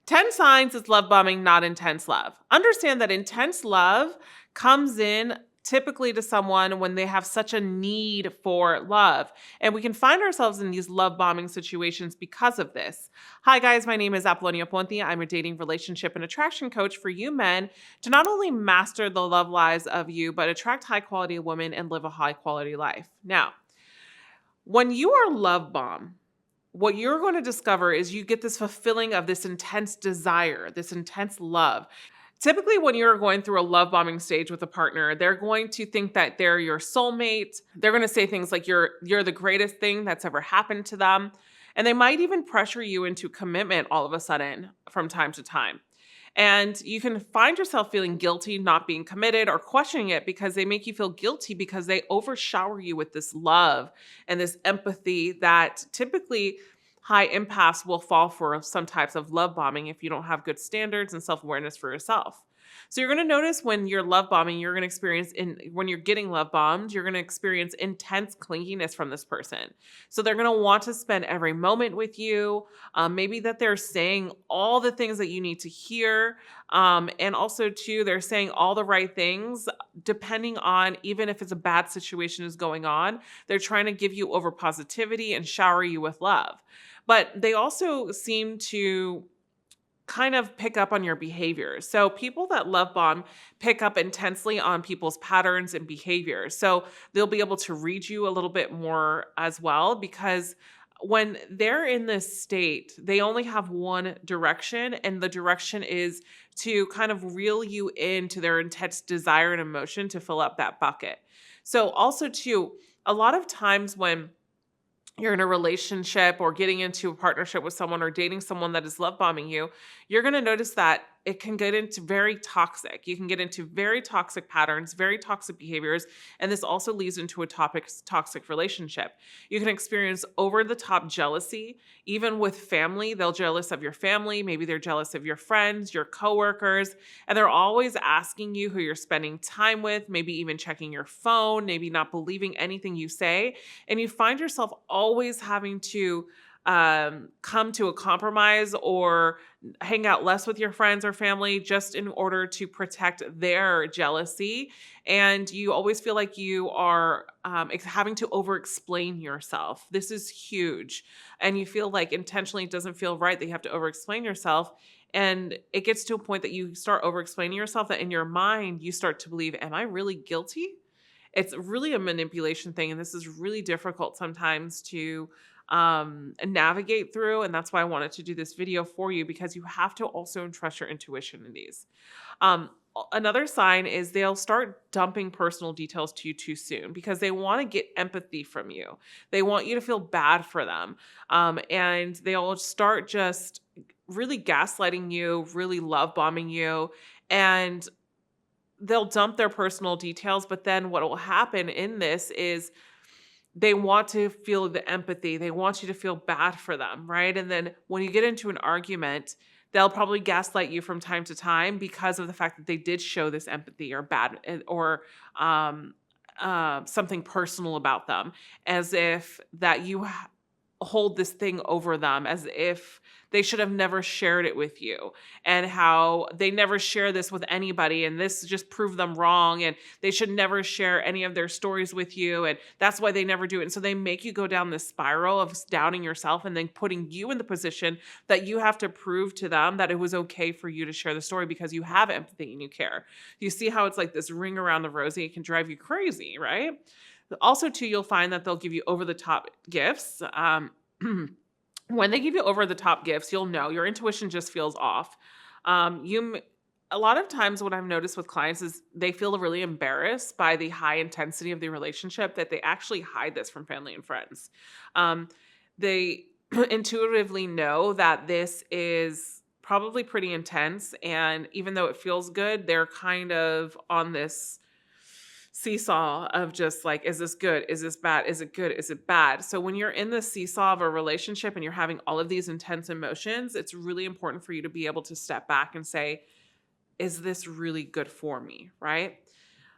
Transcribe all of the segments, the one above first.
10 signs it's love bombing, not intense love. Understand that intense love comes in typically to someone when they have such a need for love. And we can find ourselves in these love bombing situations because of this. Hi, guys. My name is Apollonia Ponti. I'm a dating, relationship, and attraction coach for you men to not only master the love lives of you, but attract high quality women and live a high quality life. Now, when you are love bomb, what you're going to discover is you get this fulfilling of this intense desire, this intense love. Typically, when you're going through a love bombing stage with a partner, they're going to think that they're your soulmate. They're going to say things like you're the greatest thing that's ever happened to them. And they might even pressure you into commitment all of a sudden from time to time. And you can find yourself feeling guilty not being committed or questioning it because they make you feel guilty because they overshower you with this love and this empathy that typically high empaths will fall for some types of love bombing if you don't have good standards and self-awareness for yourself. So you're going to notice when you're love bombing, you're going to experience when you're getting love bombed, you're going to experience intense clinginess from this person. So they're going to want to spend every moment with you. Maybe that they're saying all the things that you need to hear. And also too, they're saying all the right things, depending on even if it's a bad situation is going on, they're trying to give you over positivity and shower you with love. But they also seem to kind of pick up on your behaviors. So people that love bomb pick up intensely on people's patterns and behaviors. So they'll be able to read you a little bit more as well, because when they're in this state, they only have one direction, and the direction is to kind of reel you into their intense desire and emotion to fill up that bucket. So also too, a lot of times when you're in a relationship or getting into a partnership with someone or dating someone that is love bombing you, you're going to notice that it can get into very toxic. You can get into very toxic patterns, very toxic behaviors, and this also leads into a toxic relationship. You can experience over the top jealousy, even with family. They'll jealous of your family, maybe they're jealous of your friends, your coworkers, and they're always asking you who you're spending time with, maybe even checking your phone, maybe not believing anything you say, and you find yourself always having to come to a compromise or hang out less with your friends or family just in order to protect their jealousy. And you always feel like you are having to over explain yourself. This is huge. And you feel like intentionally it doesn't feel right that you have to over explain yourself. And it gets to a point that you start over explaining yourself that in your mind, you start to believe, am I really guilty? It's really a manipulation thing. And this is really difficult sometimes to navigate through. And that's why I wanted to do this video for you, because you have to also trust your intuition in these. Another sign is they'll start dumping personal details to you too soon because they want to get empathy from you. They want you to feel bad for them. And they'll start just really gaslighting you, really love bombing you. And they'll dump their personal details, but then what will happen in this is they want to feel the empathy. They want you to feel bad for them, right? And then when you get into an argument, they'll probably gaslight you from time to time because of the fact that they did show this empathy or bad or something personal about them, as if that you hold this thing over them, as if they should have never shared it with you, and how they never share this with anybody, and this just proved them wrong, and they should never share any of their stories with you, and that's why they never do it. And so they make you go down this spiral of doubting yourself and then putting you in the position that you have to prove to them that it was okay for you to share the story because you have empathy and you care. You see how it's like this ring around the rosy. It can drive you crazy, right? Also, too, you'll find that they'll give you over the top gifts. When they give you over the top gifts, you'll know your intuition just feels off. A lot of times what I've noticed with clients is they feel really embarrassed by the high intensity of the relationship that they actually hide this from family and friends. They intuitively know that this is probably pretty intense. And even though it feels good, they're kind of on this seesaw of just like, is this good? Is this bad? Is it good? Is it bad? So when you're in the seesaw of a relationship and you're having all of these intense emotions, it's really important for you to be able to step back and say, is this really good for me? Right?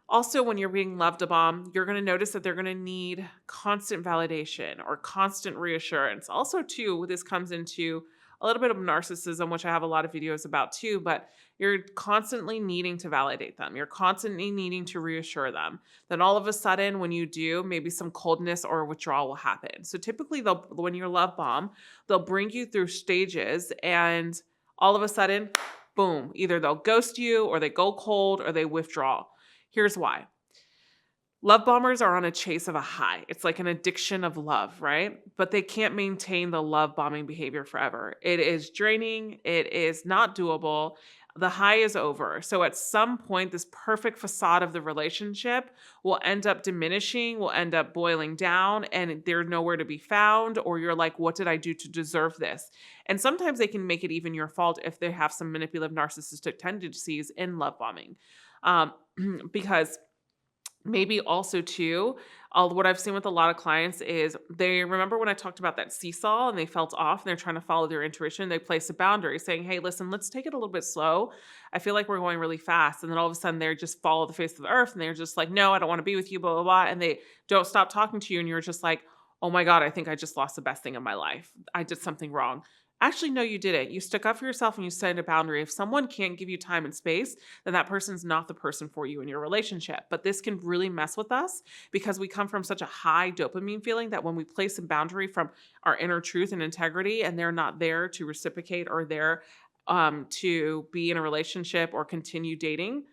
Also, when you're being loved bomb, you're going to notice that they're going to need constant validation or constant reassurance. Also, too, this comes into a little bit of narcissism, which I have a lot of videos about too, but you're constantly needing to validate them. You're constantly needing to reassure them. Then all of a sudden, when you do, maybe some coldness or withdrawal will happen. So typically, when you're love bomb, they'll bring you through stages, and all of a sudden, boom, either they'll ghost you or they go cold or they withdraw. Here's why. Love bombers are on a chase of a high. It's like an addiction of love, right? But they can't maintain the love bombing behavior forever. It is draining. It is not doable. The high is over. So at some point, this perfect facade of the relationship will end up diminishing, will end up boiling down, and they're nowhere to be found. Or you're like, what did I do to deserve this? And sometimes they can make it even your fault if they have some manipulative narcissistic tendencies in love bombing. Because maybe also too, what I've seen with a lot of clients is they remember when I talked about that seesaw and they felt off and they're trying to follow their intuition. They place a boundary saying, hey, listen, let's take it a little bit slow. I feel like we're going really fast. And then all of a sudden they just follow the face of the earth and they're just like, no, I don't want to be with you, blah, blah, blah. And they don't stop talking to you. And you're just like, oh my God, I think I just lost the best thing in my life. I did something wrong. Actually, no, you didn't. You stuck up for yourself and you set a boundary. If someone can't give you time and space, then that person's not the person for you in your relationship. But this can really mess with us because we come from such a high dopamine feeling that when we place a boundary from our inner truth and integrity and they're not there to reciprocate or there to be in a relationship or continue dating,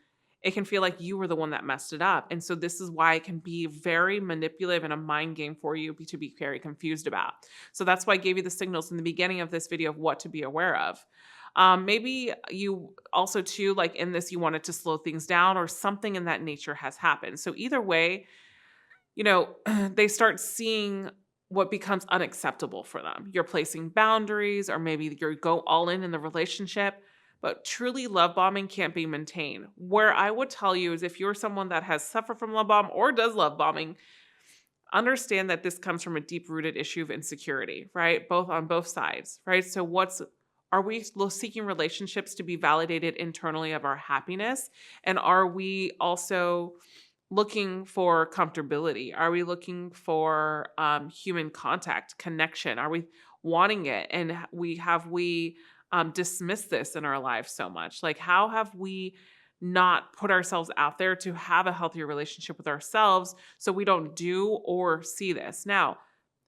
it can feel like you were the one that messed it up. And so this is why it can be very manipulative and a mind game for you to be very confused about. So that's why I gave you the signals in the beginning of this video of what to be aware of. Maybe you also too, like in this, you wanted to slow things down or something in that nature has happened. So either way, they start seeing what becomes unacceptable for them. You're placing boundaries, or maybe you go all in the relationship. But truly, love bombing can't be maintained. Where I would tell you is if you're someone that has suffered from love bomb or does love bombing, understand that this comes from a deep-rooted issue of insecurity, right? On both sides, right? So are we seeking relationships to be validated internally of our happiness? And are we also looking for comfortability? Are we looking for human contact, connection? Are we wanting it? And have we dismiss this in our lives so much? Like, how have we not put ourselves out there to have a healthier relationship with ourselves so we don't do or see this? Now,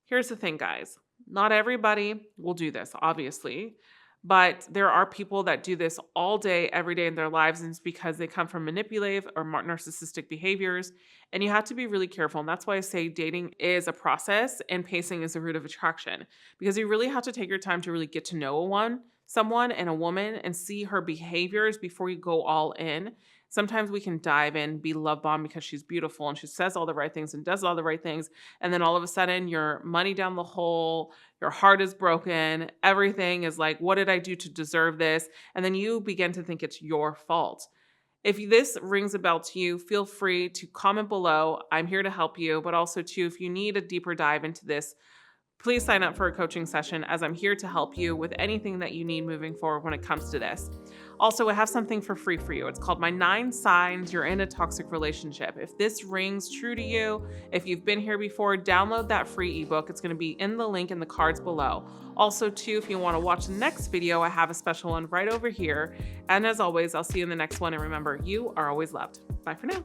here's the thing, guys. Not everybody will do this, obviously, but there are people that do this all day, every day in their lives, and it's because they come from manipulative or narcissistic behaviors, and you have to be really careful. And that's why I say dating is a process and pacing is the root of attraction, because you really have to take your time to really get to know someone and a woman and see her behaviors before you go all in. Sometimes we can dive in, be love bombed because she's beautiful and she says all the right things and does all the right things. And then all of a sudden you're money down the hole, your heart is broken, everything is like, what did I do to deserve this? And then you begin to think it's your fault. If this rings a bell to you, feel free to comment below. I'm here to help you, but also too, if you need a deeper dive into this, please sign up for a coaching session, as I'm here to help you with anything that you need moving forward when it comes to this. Also, I have something for free for you. It's called My 9 Signs You're in a Toxic Relationship. If this rings true to you, if you've been here before, download that free ebook. It's going to be in the link in the cards below. Also, too, if you want to watch the next video, I have a special one right over here. And as always, I'll see you in the next one. And remember, you are always loved. Bye for now.